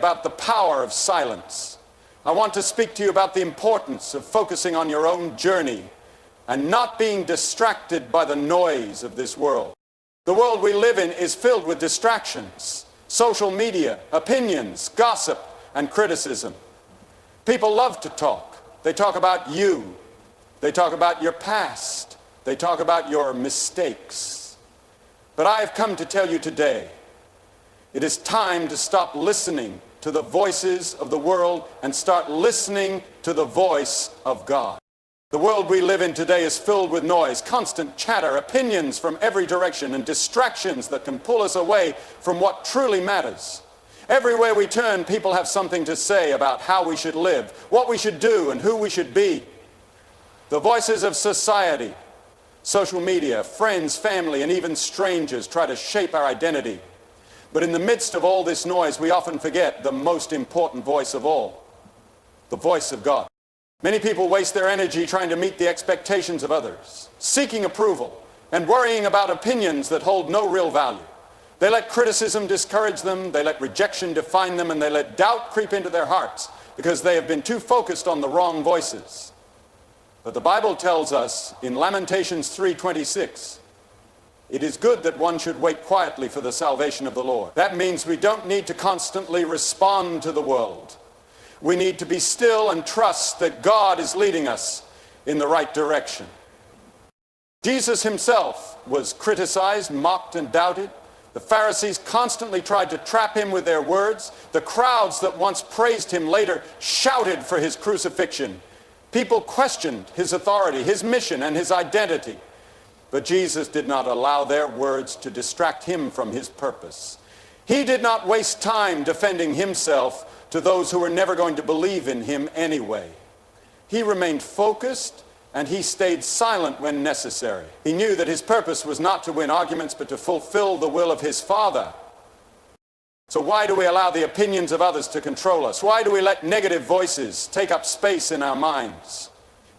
About the power of silence. I want to speak to you about the importance of focusing on your own journey and not being distracted by the noise of this world. The world we live in is filled with distractions, social media, opinions, gossip, and criticism. People love to talk. They talk about you. They talk about your past. They talk about your mistakes. But I have come to tell you today, it is time to stop listening to the voices of the world and start listening to the voice of God. The world we live in today is filled with noise, constant chatter, opinions from every direction, and distractions that can pull us away from what truly matters. Everywhere we turn, people have something to say about how we should live, what we should do, and who we should be. The voices of society, social media, friends, family, and even strangers try to shape our identity. But in the midst of all this noise, we often forget the most important voice of all, the voice of God. Many people waste their energy trying to meet the expectations of others, seeking approval, and worrying about opinions that hold no real value. They let criticism discourage them, they let rejection define them, and they let doubt creep into their hearts because they have been too focused on the wrong voices. But the Bible tells us in Lamentations 3:26, it is good that one should wait quietly for the salvation of the Lord. That means we don't need to constantly respond to the world. We need to be still and trust that God is leading us in the right direction. Jesus himself was criticized, mocked, and doubted. The Pharisees constantly tried to trap him with their words. The crowds that once praised him later shouted for his crucifixion. People questioned his authority, his mission, and his identity. But Jesus did not allow their words to distract him from his purpose. He did not waste time defending himself to those who were never going to believe in him anyway. He remained focused and he stayed silent when necessary. He knew that his purpose was not to win arguments but to fulfill the will of his Father. So why do we allow the opinions of others to control us? Why do we let negative voices take up space in our minds?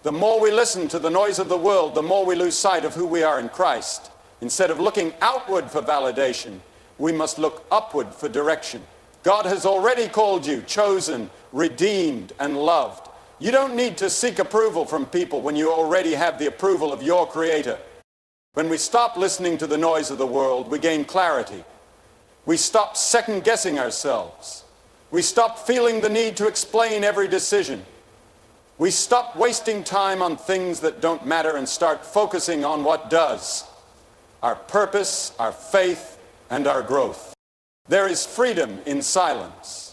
The more we listen to the noise of the world, the more we lose sight of who we are in Christ. Instead of looking outward for validation, we must look upward for direction. God has already called you, chosen, redeemed, and loved. You don't need to seek approval from people when you already have the approval of your Creator. When we stop listening to the noise of the world, we gain clarity. We stop second-guessing ourselves. We stop feeling the need to explain every decision. We stop wasting time on things that don't matter and start focusing on what does: our purpose, our faith, and our growth. There is freedom in silence.